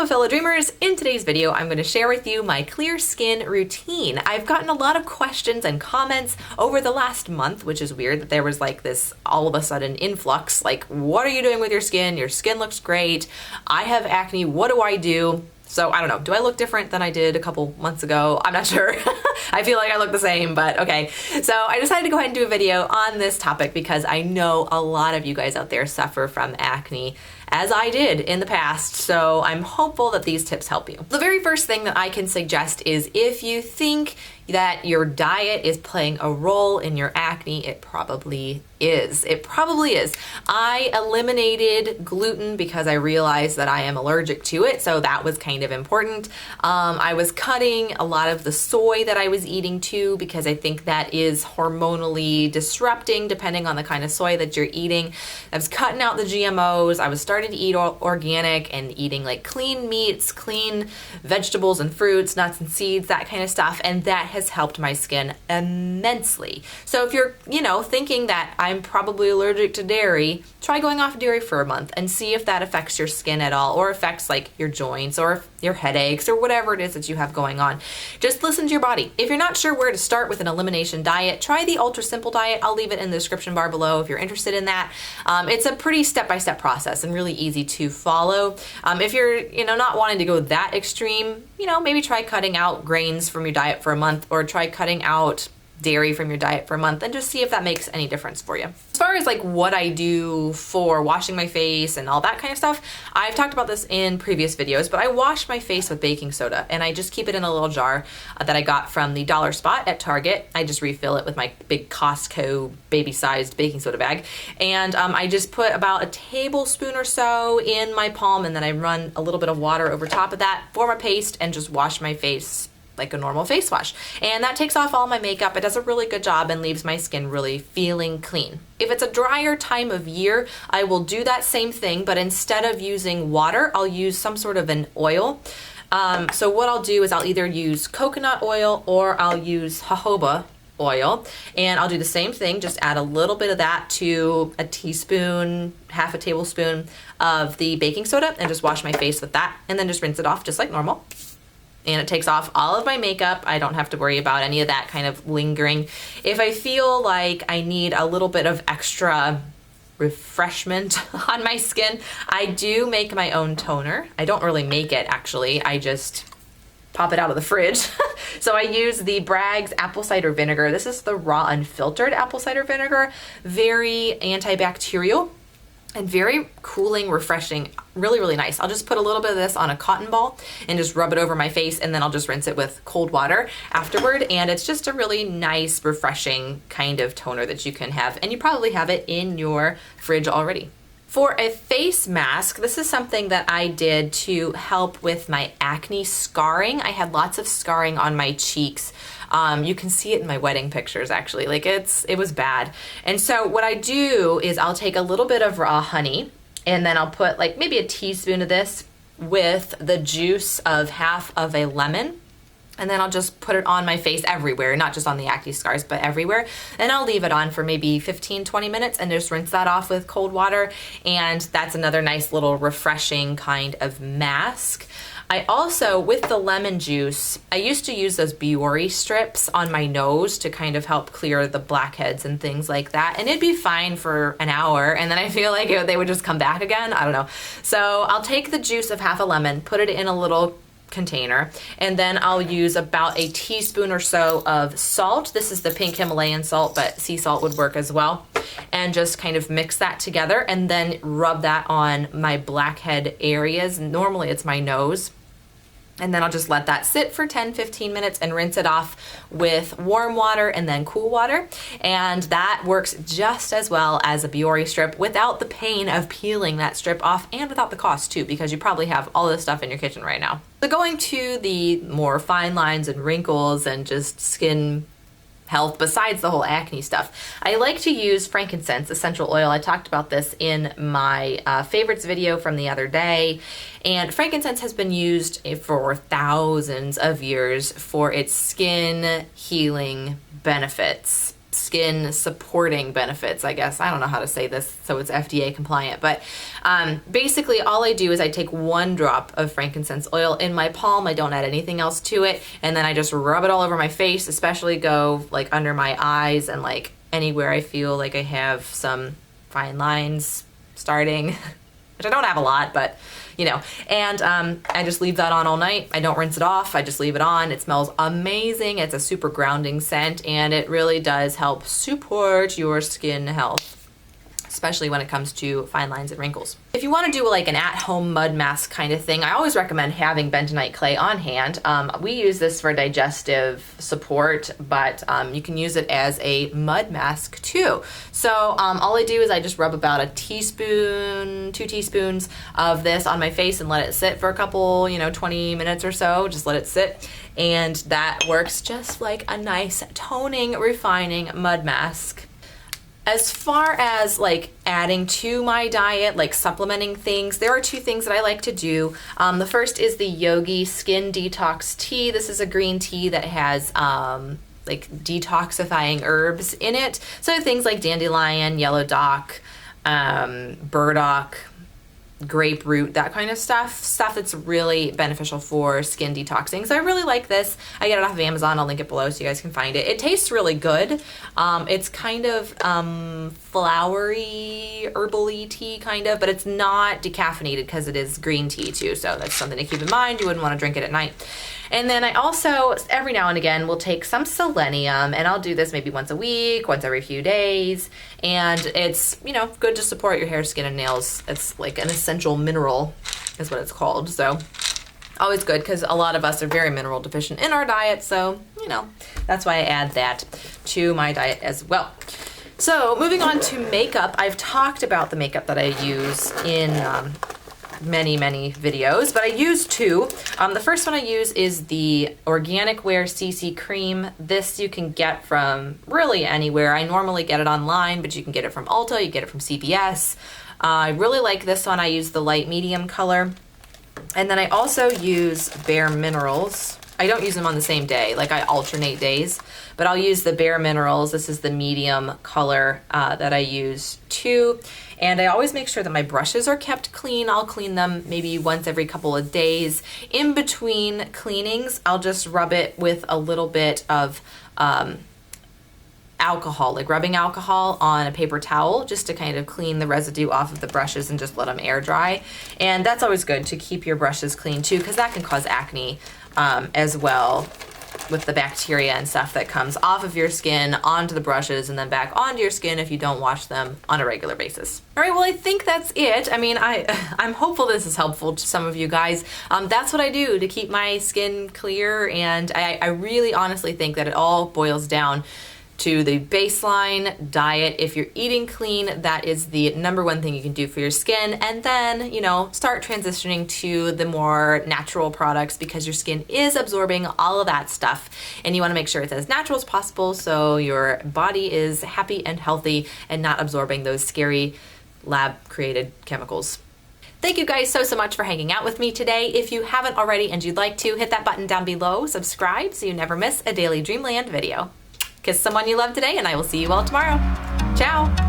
Fellow dreamers, in today's video I'm going to share with you my clear skin routine. I've gotten a lot of questions and comments over the last month, which is weird that there was like this all of a sudden influx, like, what are you doing with your skin? Your skin looks great. I have acne, what do I do? So I don't know, do I look different than I did a couple months ago? I'm not sure. I feel like I look the same, but okay. So I decided to go ahead and do a video on this topic because I know a lot of you guys out there suffer from acne, as I did in the past, so I'm hopeful that these tips help you. The very first thing that I can suggest is if you think that your diet is playing a role in your acne, it probably is. It probably is. I eliminated gluten because I realized that I am allergic to it, so that was kind of important. I was cutting a lot of the soy that I was eating too because I think that is hormonally disrupting depending on the kind of soy that you're eating. I was cutting out the GMOs. I was starting to eat organic and eating like clean meats, clean vegetables and fruits, nuts and seeds, that kind of stuff, and that has helped my skin immensely. So if you're, thinking that I'm probably allergic to dairy, try going off dairy for a month and see if that affects your skin at all or affects like your joints or your headaches or whatever it is that you have going on. Just listen to your body. If you're not sure where to start with an elimination diet, try the Ultra Simple diet. I'll leave it in the description bar below if you're interested in that. It's a pretty step-by-step process and really easy to follow. If you're, not wanting to go that extreme, maybe try cutting out grains from your diet for a month or try cutting out dairy from your diet for a month and just see if that makes any difference for you. As far as like what I do for washing my face and all that kind of stuff, I've talked about this in previous videos, but I wash my face with baking soda and I just keep it in a little jar that I got from the dollar spot at Target. I just refill it with my big Costco baby-sized baking soda bag. And I just put about a tablespoon or so in my palm and then I run a little bit of water over top of that, form a paste, and just wash my face like a normal face wash. And that takes off all my makeup. It does a really good job and leaves my skin really feeling clean. If it's a drier time of year, I will do that same thing, but instead of using water, I'll use some sort of an oil. So what I'll do is I'll either use coconut oil or I'll use jojoba oil, and I'll do the same thing, just add a little bit of that to a teaspoon, half a tablespoon of the baking soda and just wash my face with that and then just rinse it off just like normal. And it takes off all of my makeup. I don't have to worry about any of that kind of lingering. If I feel like I need a little bit of extra refreshment on my skin, I do make my own toner. I don't really make it actually. I just pop it out of the fridge. So I use the Bragg's apple cider vinegar. This is the raw unfiltered apple cider vinegar. Very antibacterial and very cooling, refreshing, really, really nice. I'll just put a little bit of this on a cotton ball and just rub it over my face, and then I'll just rinse it with cold water afterward. And it's just a really nice, refreshing kind of toner that you can have. And you probably have it in your fridge already. For a face mask, this is something that I did to help with my acne scarring. I had lots of scarring on my cheeks. You can see it in my wedding pictures actually, like it was bad. And so what I do is I'll take a little bit of raw honey and then I'll put like maybe a teaspoon of this with the juice of half of a lemon. And then I'll just put it on my face everywhere, not just on the acne scars, but everywhere. And I'll leave it on for maybe 15-20 minutes and just rinse that off with cold water. And that's another nice little refreshing kind of mask. I also, with the lemon juice, I used to use those Biore strips on my nose to kind of help clear the blackheads and things like that. And it'd be fine for an hour. And then I feel like they would just come back again. I don't know. So I'll take the juice of half a lemon, put it in a little container, and then I'll use about a teaspoon or so of salt. This is the pink Himalayan salt, but sea salt would work as well. And just kind of mix that together and then rub that on my blackhead areas. Normally it's my nose. And then I'll just let that sit for 10-15 minutes and rinse it off with warm water and then cool water. And that works just as well as a Biore strip without the pain of peeling that strip off and without the cost too, because you probably have all this stuff in your kitchen right now. So going to the more fine lines and wrinkles and just skin health besides the whole acne stuff, I like to use Frankincense Essential Oil. I talked about this in my favorites video from the other day, and frankincense has been used for thousands of years for its skin healing benefits. skin supporting benefits, I guess. I don't know how to say this so it's FDA compliant, but basically all I do is I take 1 drop of frankincense oil in my palm. I don't add anything else to it, and then I just rub it all over my face, especially go like under my eyes and like anywhere I feel like I have some fine lines starting, which I don't have a lot, but you know, and I just leave that on all night. I don't rinse it off. I just leave it on. It smells amazing. It's a super grounding scent, and it really does help support your skin health, especially when it comes to fine lines and wrinkles. If you want to do like an at-home mud mask kind of thing, I always recommend having bentonite clay on hand. We use this for digestive support, but you can use it as a mud mask too. So all I do is I just rub about a teaspoon, 2 teaspoons of this on my face and let it sit for a couple, 20 minutes or so. Just let it sit. And that works just like a nice toning, refining mud mask. As far as like adding to my diet, like supplementing things, there are 2 things that I like to do. The first is the Yogi Skin Detox Tea. This is a green tea that has like detoxifying herbs in it. So things like dandelion, yellow dock, burdock, grapefruit, that kind of stuff that's really beneficial for skin detoxing. So I really like this. I get it off of Amazon. I'll link it below so you guys can find it. It tastes really good. It's kind of flowery, herbal-y tea kind of, but it's not decaffeinated because it is green tea too. So that's something to keep in mind. You wouldn't want to drink it at night. And then I also, every now and again, will take some selenium, and I'll do this maybe once a week, once every few days. And it's, good to support your hair, skin, and nails. It's like an essential mineral is what it's called. So always good because a lot of us are very mineral deficient in our diet. So, that's why I add that to my diet as well. So moving on to makeup, I've talked about the makeup that I use in many videos, but I use 2. The first one I use is the Organic Wear CC Cream. This you can get from really anywhere. I normally get it online, but you can get it from Ulta, you get it from CVS. I really like this one. I use the light medium color. And then I also use Bare Minerals. I don't use them on the same day, like I alternate days, but I'll use the Bare Minerals. This is the medium color that I use too. And I always make sure that my brushes are kept clean. I'll clean them maybe once every couple of days. In between cleanings, I'll just rub it with a little bit of alcohol, like rubbing alcohol on a paper towel, just to kind of clean the residue off of the brushes and just let them air dry. And that's always good to keep your brushes clean too, because that can cause acne as well, with the bacteria and stuff that comes off of your skin onto the brushes and then back onto your skin if you don't wash them on a regular basis. All right, well, I think that's it. I mean, I'm hopeful this is helpful to some of you guys. That's what I do to keep my skin clear, and I really honestly think that it all boils down to the baseline diet. If you're eating clean, that is the #1 thing you can do for your skin. And then, start transitioning to the more natural products, because your skin is absorbing all of that stuff. And you want to make sure it's as natural as possible so your body is happy and healthy and not absorbing those scary lab-created chemicals. Thank you guys so much for hanging out with me today. If you haven't already and you'd like to, hit that button down below, subscribe so you never miss a Daily Dreamland video. Kiss someone you love today, and I will see you all tomorrow. Ciao!